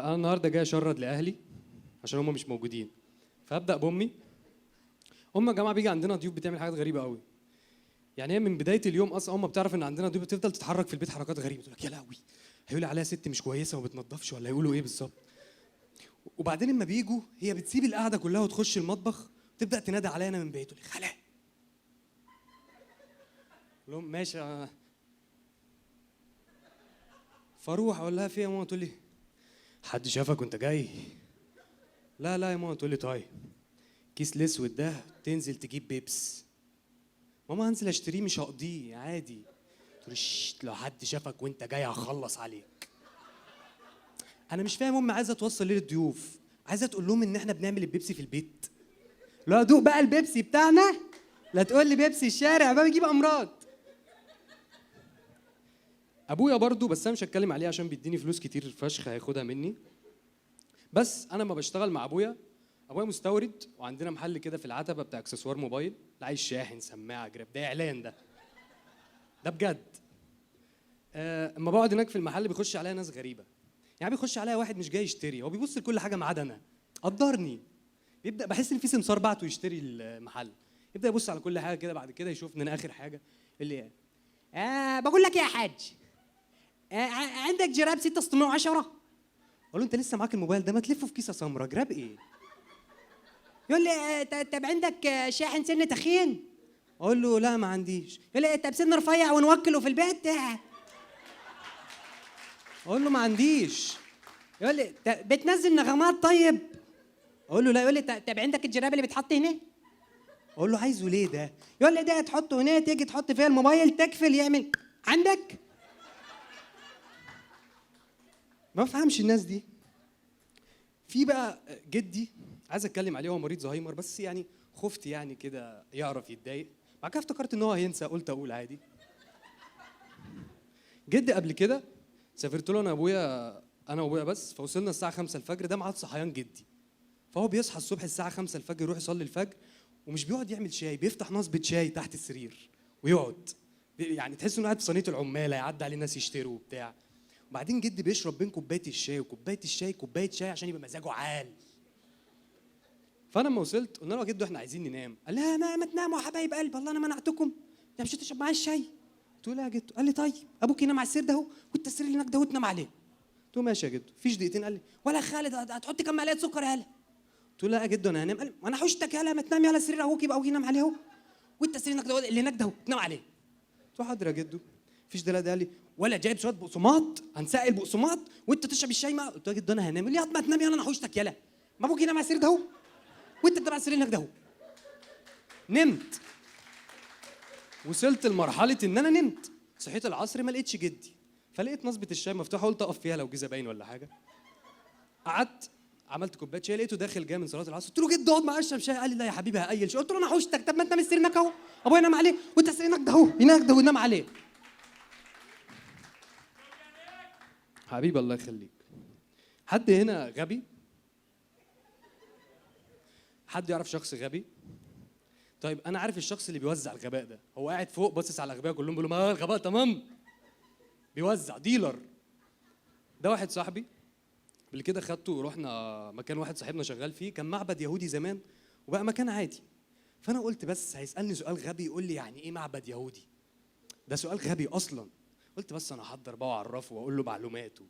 انا النهارده جاي اشرد لاهلي عشان هم مش موجودين، فابدا بامي. يا جماعه بيجي عندنا ضيوف بتعمل حاجات غريبه قوي. يعني هي من بدايه اليوم اصلا امه بتعرف ان عندنا ضيوف بتفضل تتحرك في البيت حركات غريبه، تقول لك يا لهوي هيقولوا عليها ست مش كويسه وما بتنضفش ولا هيقولوا ايه بالظبط. وبعدين لما بيجوا هي بتسيب القعده كلها وتخش المطبخ وتبدا تنادي عليا انا من بعيد، تقول لي خاله. اقول لهم ماشي فاروح اقول لها في يا ماما، تقول لي حد شافك وانت جاي؟ لا يا ماما. تقول لي طيب كيس الاسود ده تنزل تجيب بيبس. ماما هنزل اشتريه مش هقضيه عادي. تقول لو حد شافك وانت جاي هخلص عليك. انا مش فاهم امي عايزه توصل ليه للضيوف، عايزه تقول لهم ان احنا بنعمل البيبسي في البيت. لا دوق بقى البيبسي بتاعنا، لا تقول لي بيبسي الشارع بقى بيجيب امراض. ابويا برضو، بس انا مش هتكلم عليه عشان بيديني فلوس كتير فشخ هياخدها مني. بس انا ما بشتغل مع ابويا مستورد، وعندنا محل كده في العتبه بتاع اكسسوار موبايل، لا عايز شاحن سماعه جراب، ده اعلان ده بجد. اما بقعد هناك في المحل بيخش عليا ناس غريبه. يعني بيخش عليا واحد مش جاي يشتري، هو بيبص لكل حاجه ما عدا انا، قدرني. بيبدا بحس ان في سمسار بعته يشتري المحل، يبدا يبص على كل حاجه كده، بعد كده يشوفني انا اخر حاجه اللي بقول لك ايه يا حاج، عندك جراب 6610؟ اقول له انت لسه معاك الموبايل ده، ما تلفه في كيسه سمراء، جراب ايه؟ يقول لي طب عندك شاحن سن تخين؟ اقول له لا ما عنديش. يقول لي طب سن رفيع ونوكله في البيت؟ اقول له ما عنديش. يقول لي بتنزل نغمات طيب؟ اقول له لا. يقول لي طب عندك الجراب اللي بيتحط هنا؟ اقول له عايزه ليه ده؟ يقول لي ده تحطه هنا، تيجي تحط فيها الموبايل تكفل يعمل عندك. ما بفهمش الناس دي. في بقى جدي عايز اتكلم عليه، هو مريض زهايمر، بس يعني خفت يعني كده يعرف يتضايق، بعد كده افتكرت ان هو هينسى، قلت اقول عادي. جدي قبل كده سافرت له انا وابويا بس، فوصلنا الساعه 5 الفجر، ده ميعاد صحيان جدي. فهو بيصحى الصبح الساعه 5 الفجر يروح يصلي الفجر، ومش بيقعد يعمل شاي، بيفتح نصبة شاي تحت السرير ويقعد، يعني تحس انه قاعد في صينيه العماله، يعدي عليه ناس يشتروا وبتاع. وبعدين جدي بيشرب بين كوبايه الشاي وكوبايه الشاي كوبايه شاي عشان يبقى مزاجه عال. فانا لما وصلت قلنا له يا جدو احنا عايزين ننام. قال لي ما تناموا يا حبايب قلبي، والله انا منعتكم، انت مش هتشرب معايا الشاي؟ قلت له لا يا جدو. قال لي طيب ابوك ينام على السرير ده اهو، وانت السرير اللي هناك ده وتنام عليه. قلت له ماشي يا جدو. فيش دقيقتين قال لي ولا خالد هتحط كام معلقه سكر يالا؟ قلت له لا يا جدو انا هنام. قال لي وانا حوشتك يالا، ما تنام يالا، سرير ابوك يبقى ابوك ينام عليه اهو، وانت السرير هناك ده اللي هناك ده اهو تنام عليه. قلت له حاضر يا جدو. فيش دلوقتي قال لي ولا جايب شويه بقسماط هنسقي البقسماط وانت تشرب الشاي ما. قلت له يا جدو انا هنام. قال لي ما تنام يالا انا حوشتك يالا، ما ابوك ينام على السرير ده اهو وانت تنام على السرير هناك ده اهو. نمت. وصلت لمرحله ان انا نمت، صحيت العصر ما لقيتش جدي، فلقيت نصبه الشاي مفتوحه، قلت اقف فيها لو جه زباين ولا حاجه. قعدت عملت كوبايه شاي، لقيته داخل جاي من صلاه العصر. قلت له جد اقعد معايا اشرب شاي. قال لي لا يا حبيبي هقيل شاي. قلت له انا حوشتك، طب ما انت من السرير هناك اهو، ابويا ينام عليه وانت السرير هناك ده اهو، هناك ده ونام عليه. حبيبي الله يخليك. حد هنا غبي؟ حد يعرف شخص غبي؟ طيب انا عارف الشخص اللي بيوزع الغباء ده، هو قاعد فوق باصص على الاغبياء كلهم بيقول لهم الغباء تمام، بيوزع ديلر. ده واحد صاحبي قبل كده خدته ورحنا مكان واحد صاحبنا شغال فيه، كان معبد يهودي زمان وبقى مكان عادي. فانا قلت بس هيسالني سؤال غبي يقول لي يعني ايه معبد يهودي، ده سؤال غبي اصلا. قلت بس انا احضر بقى واعرفه واقول له معلوماته.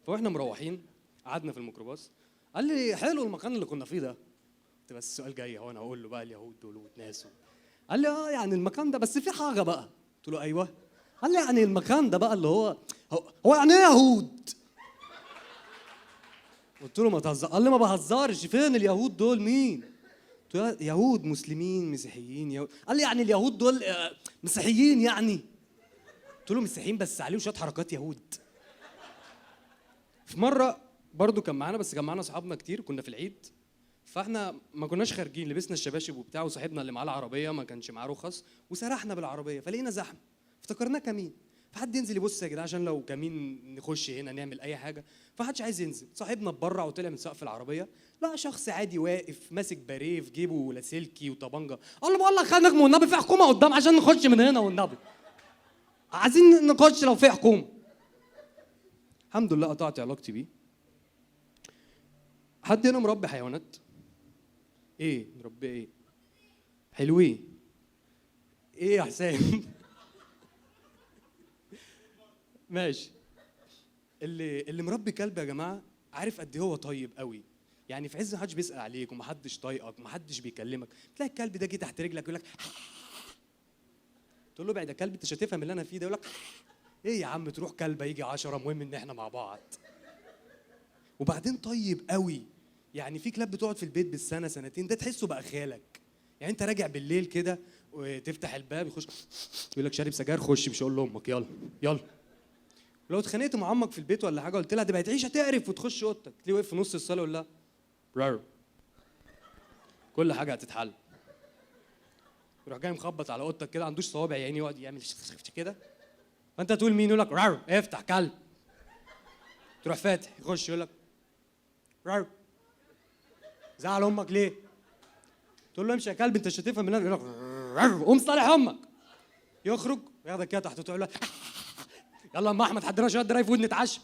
فاحنا مروحين قعدنا في الميكروباص، قال لي حلو المكان اللي كنا فيه ده. قلت بس السؤال جاي اهو، انا هقول له بقى اليهود دول وناسه. قال لي يعني المكان ده بس في حاجه بقى. قلت له ايوه. قال لي يعني المكان ده بقى اللي هو يعني ايه يهود؟ قلت له ما تهزر. قال لي ما بهزرش، فين اليهود دول مين؟ قلت له يهود مسلمين مسيحيين يهود. قال لي يعني اليهود دول مسيحيين يعني؟ قلت له مسيحيين بس عليهم شويه حركات يهود. في مره برضو كان معانا اصحابنا كتير، كنا في العيد، فاحنا ما كناش خارجين، لبسنا الشباشب وبتاع، وصاحبنا اللي معاه العربيه ما كانش معاه رخص، وسرحنا بالعربيه فلقينا زحمه، افتكرناه كمين، فحد ينزل يبص يا جدعان عشان لو كمين نخش هنا نعمل اي حاجه، فحدش عايز ينزل. صاحبنا اتبرع وطلع من سقف العربيه، لا شخص عادي واقف ماسك باريه في جيبه لاسلكي وطبنجه. قال له بقول لك خليك والنبي في حكومه قدام عشان نخش من هنا والنبي، عايزين نخش لو في حكومه. الحمد لله قطعت علاقتي بيه. حد هنا مربي حيوانات؟ ايه مربي ايه؟ حلوين. ايه يا حسام؟ ماشي. اللي مربي كلب يا جماعه عارف قد ايه هو طيب قوي. يعني في عز ما حدش بيسال عليك ومحدش طايقك ومحدش بيكلمك، تلاقي الكلب ده جه تحت رجلك يقول لك تقول له ابعد يا كلب انت مش هتفهم اللي انا فيه ده، يقول لك ايه يا عم تروح كلبه يجي 10 مهم ان احنا مع بعض. وبعدين طيب قوي. يعني في كلاب بتقعد في البيت بالسنه سنتين، ده تحسه بقى خالك. يعني انت راجع بالليل كده وتفتح الباب يخش يقول لك شارب سجاير، خش مش هقول لامك يلا يلا. لو اتخانقت مع امك في البيت ولا حاجه قلت لها دي بقت عيشه تقرف وتخش اوضتك، تلاقيه واقف في نص الصاله يقول لها رار كل حاجه هتتحل. يروح جاي مخبط على اوضتك كده، عندوش صوابع يعني، يقعد يعمل كده، فانت تقول مين؟ يقول لك رار افتح كلب. تروح فاتح يخش يقول لك رار زعل امك ليه؟ تقول له امشي يا كلب انت مش هتفهم. يقول لك رار قوم صالح امك. يخرج ياخدك كده تحت وتقول له يلا يا ام احمد حضرنا شويه دراي فود نتعشى.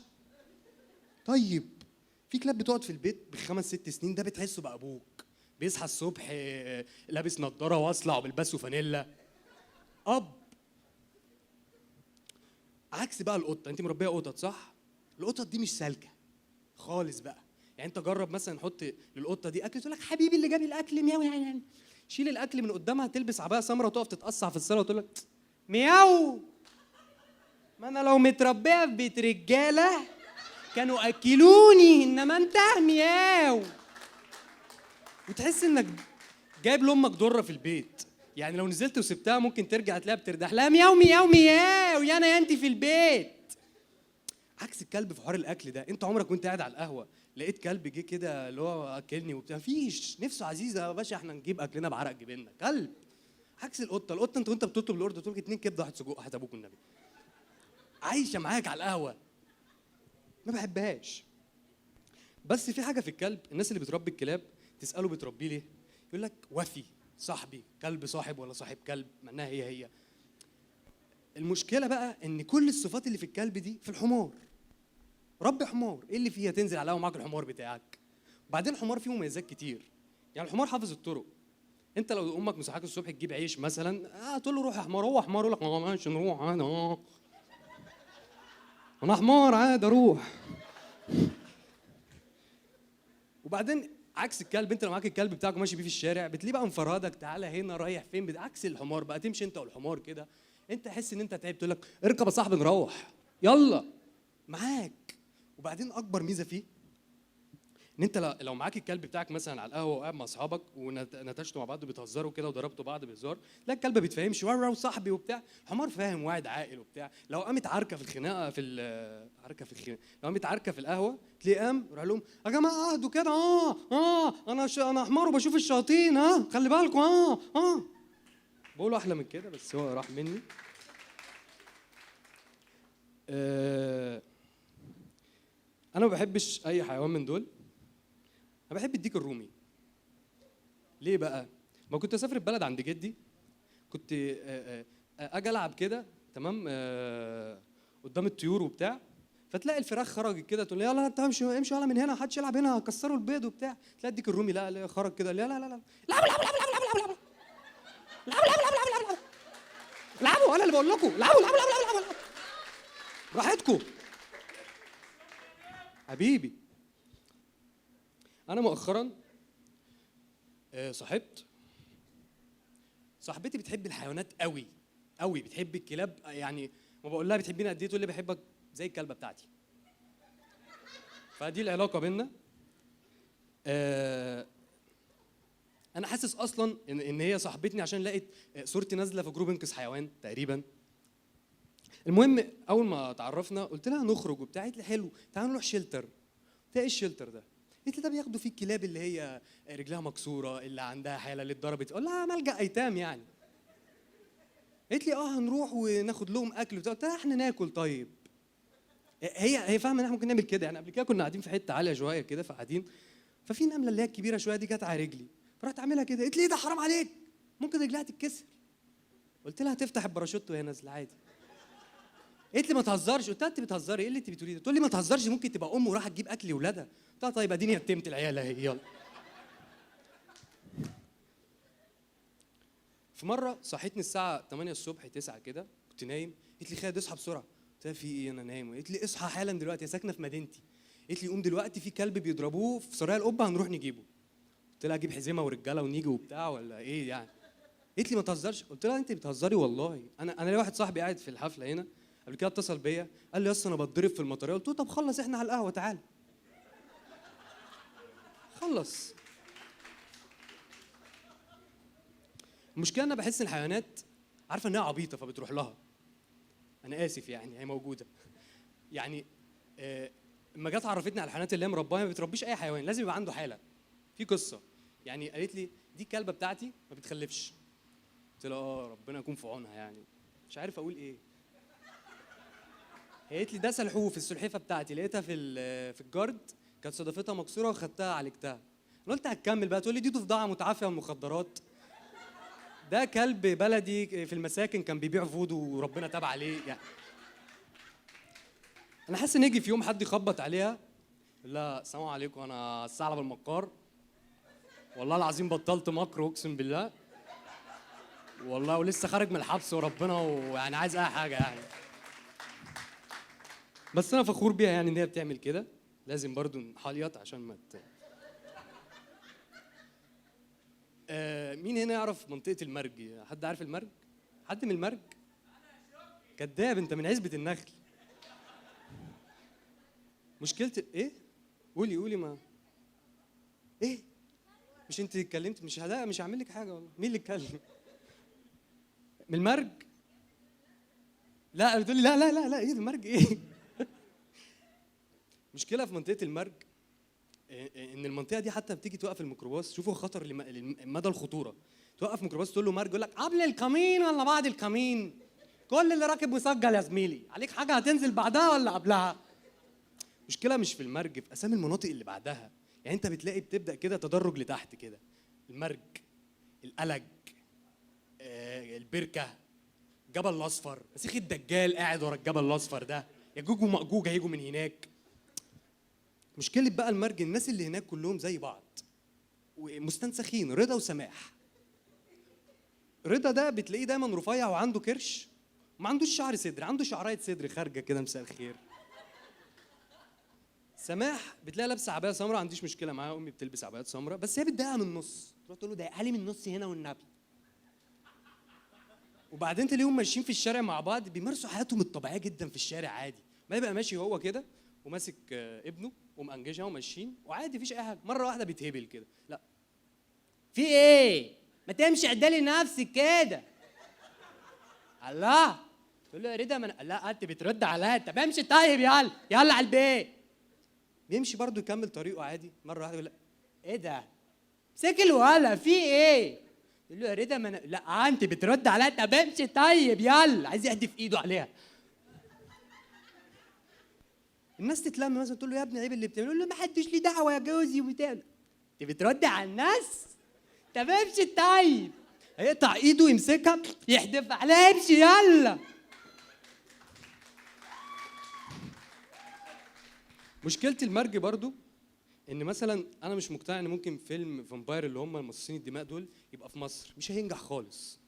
طيب في كلاب بتقعد في البيت بخمس ست سنين، ده بتحسه بقى ابوك، بيصحى الصبح لابس نضاره واصلع وبيلبسه فانيلا. اب. عكس بقى القطه، انت مربيه قطط صح؟ القطط دي مش سالكه خالص بقى. يعني انت جرب مثلا نحط للقطه دي اكل، تقول لك حبيبي اللي جاب الاكل مياو يعني. شيل الاكل من قدامها تلبس عبايه سمراء وتقف تتقصع في الصاله وتقول لك مياو. ما انا لو متربيه في بيت رجاله كانوا اكلوني، انما انت مياو. وتحس انك جايب لامك ضره في البيت. يعني لو نزلت وسبتها ممكن ترجع تلاقيها بتردح لها مياو مياو مياو يا انا يا انت في البيت. عكس الكلب في حوار الاكل ده، انت عمرك وانت قاعد على القهوه لقيت كلب جه كده اللي هو اكلني وبتاع؟ مفيش، نفسه عزيزه يا باشا احنا نجيب اكلنا بعرق جبيننا. كلب. عكس القطه انت وانت بتطلب الاوردر تقول لك 2 كبده واحد سجق واحد ابوك والنبي، عايشه معاك على القهوه. ما بحبهاش. بس في حاجه في الكلب، الناس اللي بتربي الكلاب تساله بتربيه ليه؟ يقول لك وفي صاحبي، كلب صاحب ولا صاحب كلب معناها هي. المشكله بقى ان كل الصفات اللي في الكلب دي في الحمار. ربي حمار، ايه اللي فيها تنزل على معاك الحمار بتاعك؟ وبعدين الحمار فيه مميزات كتير. يعني الحمار حافظ الطرق. انت لو امك مصحاك الصبح تجيب عيش مثلا تقول له روح يا حمار، هو حمار يقول لك ماشي نروح انا حمار عادي اروح. وبعدين عكس الكلب، انت لو معاك الكلب بتاعك ماشي بيه في الشارع بتلاقيه بقى مفرهدك، تعالى هنا رايح فين. عكس الحمار بقى، تمشي انت والحمار كده انت تحس ان انت تعبت تقول لك اركب يا صاحبي نروح يلا معاك. وبعدين اكبر ميزه فيه ان انت لو معاك الكلب بتاعك مثلا على القهوه وقاعد مع اصحابك ونتشتوا مع بعض بتهزروا كده وضربتوا بعض بهزار، لا الكلب ما بيتفهمش وصاحبي وبتاع. حمار فاهم واعد عاقل وبتاع. لو قامت عركه في الخناقه لو قامت عركه في القهوه تلاقيه قام يروح لهم يا جماعه اهدوا كده انا حمار وبشوف الشياطين خلي بالكم بقول احلى من كده بس هو راح مني. انا ما بحبش اي حيوان من دول. انا بحب الديك الرومي. ليه بقى؟ ما كنت اسافر البلد عند جدي، كنت اجي العب كده تمام قدام الطيور وبتاع، فتلاقي الفراخ خرجت كده تقول لي يلا انت امشي يلا من هنا محدش يلعب هنا هكسروا البيض وبتاع. تلاقي الديك الرومي لا خرج كده لا لعبوا لعبوا انا اللي بقول لكم لعبوا براحتكم حبيبي. انا مؤخرا صاحبتي بتحب الحيوانات قوي قوي، بتحب الكلاب. يعني ما بقول لها بتحبيني قد ايه تقول لي بحبك زي الكلبه بتاعتي. فدي العلاقه بينا. انا حاسس اصلا ان هي صاحبتني عشان لقيت صورتي نازله في جروب انقذ حيوان تقريبا. المهم اول ما تعرفنا قلت لها نخرج وبتاع، قالت لي حلو تعالوا نروح شيلتر. قلت لها ايه الشيلتر ده؟ قالت لي ده بياخدوا فيه الكلاب اللي هي رجلها مكسوره اللي عندها حاله اللي اتضربت. اقول لها ملجأ ايتام يعني. قالت لي هنروح وناخد لهم اكل وبتاع. قلت لها احنا ناكل طيب. هي فاهمه ان احنا ممكن نعمل كده. يعني قبل كده كنا قاعدين في حته عاليه شويه كده فقاعدين، ففي نمله اللي هي الكبيره شويه دي جت على رجلي فرحت اعملها كده. قالت لي ايه ده حرام عليك ممكن رجلها تتكسر. قلت لها هتفتح الباراشوت وهي نازله عادي. قالت لي ما تهزرش. قلت لها انت بتهزري؟ ايه اللي انت بتقوليه ده؟ تقول لي ما تهزرش، ممكن تبقى ام وراحه تجيب اكل لاولادها. قلت لها طيب اديني يتمت العيال اهي يلا. في مره صحيتني الساعه 8 الصبح 9 كده، كنت نايم. قالت لي خالد اصحى بسرعه. قلت لها في ايه؟ انا نايم. قالت لي اصحى حالا دلوقتي، هي ساكنه في مدينتي. قالت لي قوم دلوقتي، في كلب بيضربوه في سرايا القبه، هنروح نجيبه. قلت لها اجيب حزمه ورجاله ونيجي وبتاع ولا ايه يعني؟ قالت لي ما تهزرش. قلت لها انت بتهزري والله. انا ليا واحد صاحبي قاعد في الحفله هنا قبل كده، اتصل بيا قال لي اصل انا بتضرب في المطريه. قلت له طب خلص احنا على القهوه تعال. خلص. المشكله انا بحس ان الحيوانات عارفه انها عبيطه فبتروح لها. انا اسف يعني، هي موجوده. يعني اما جت عرفتني على الحيوانات اللي هي مرباها، ما بتربيش اي حيوان، لازم يبقى عنده حاله. في قصه يعني، قالت لي دي الكلبه بتاعتي ما بتخلفش. قلت لها ربنا يكون في عونها يعني، مش عارف اقول ايه. هي قالت لي ده سلحوف، السلحفه بتاعتي لقيتها في الجارد، كانت صدفتها مكسوره وخدتها عالجتها. انا قلت هتكمل بقى، تقول لي دي ضفدعه متعافيه من المخدرات. ده كلب بلدي في المساكن كان بيبيع فودو وربنا تاب عليه يعني. انا حاسس ان يجي في يوم حد يخبط عليها، لا السلام عليكم انا الثعلب المكار، والله العظيم بطلت مكر اقسم بالله والله، ولسه خارج من الحبس وربنا، ويعني عايز اي حاجه يعني. بس انا فخور بيها يعني ان هي بتعمل كده. لازم برضو نحليط عشان ما مين هنا يعرف منطقه المرج؟ حد عارف المرج؟ حد من المرج؟ كداب انت، من عزبه النخل. مشكلة ايه؟ قولي ما ايه؟ مش انت اتكلمت؟ مش هعمل لك حاجه والله. مين اللي اتكلم؟ من المرج؟ لا بتقولي لا لا لا لا، ايه المرج ايه؟ مشكله في منطقه المرج ان المنطقه دي حتى بتيجي توقف الميكروباص، شوفوا خطر مدى الخطوره. توقف ميكروباص تقول له مرج، يقول لك قبل الكمين ولا بعد الكمين؟ كل اللي راكب مسجل يا زميلي، عليك حاجه هتنزل بعدها ولا قبلها؟ مشكله مش في المرج، في اسامي المناطق اللي بعدها. يعني انت بتلاقي بتبدا كده تدرج لتحت كده، المرج، القلج، البركه، جبل الاصفر، مسيخ الدجال قاعد ورا الجبل الاصفر ده، ياجوج وماجوج هيجوا من هناك. مشكله بقى المرج الناس اللي هناك كلهم زي بعض ومستنسخين، رضا وسماح. رضا ده بتلاقيه دايما رفيع وعنده كرش وما عندوش شعر صدر، عنده شعرايه صدر خارجه كده، مساء الخير. سماح بتلاقي لابسه عبايه سمراء، ما عنديش مشكله معاها، امي بتلبس عبايات سمراء، بس هي بتضايقها من النص، تروح تقول له ضايقها لي من النص هنا والنبي. وبعدين تلاقيهم ماشيين في الشارع مع بعض بيمارسوا حياتهم الطبيعيه جدا في الشارع عادي، ما يبقى ماشي هو كده وماسك ابنه ومأنجشها وماشيين وعادي مفيش اي حاجه، مره واحده بيتهبل كده، لا في ايه؟ ما تمشي عدالي نفسك كده. الله، تقول له يا رضا لا انت بترد عليا، طب امشي طيب يلا يلا على البيت. بيمشي برضه يكمل طريقه عادي، مره واحده يقول ايه ده؟ سكل ولا في ايه؟ يقول له يا رضا لا انت بترد عليا، طب امشي طيب يلا، عايز يهدف ايده عليها. الناس تتلم مثلا تقول له يا ابني عيب اللي بتعمله، يقول له ما حدش ليه دعوه يا جوزي وبتاع. انت بترد على الناس؟ طب امشي طيب. هيقطع ايده يمسكها يحدف عليها، امشي يلا. مشكله المرج برضو ان مثلا انا مش مقتنع ان ممكن فيلم فامباير اللي هم مصاصين الدماء دول يبقى في مصر، مش هينجح خالص.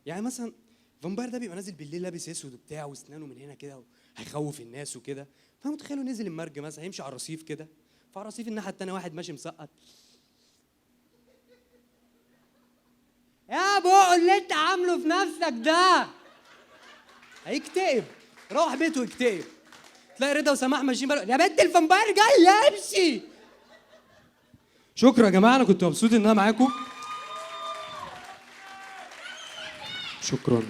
يعني مثلا فامباير ده بيبقى نازل بالليل لابس اسود وبتاع واسنانه من هنا كده هيخوف الناس وكده، فمتخيلوا نزل المرج مثلا هيمشي على الرصيف كده، فعلى الرصيف الناحيه الثانيه واحد ماشي مسقط، يا بو اللي انت عامله في نفسك ده، هيكتئب، روح بيته يكتئب. تلاقي رضا وسماح ماشيين يا بنت الفامباير جاي امشي. شكرا يا جماعه، انا كنت مبسوط ان انا معاكم. شكرا.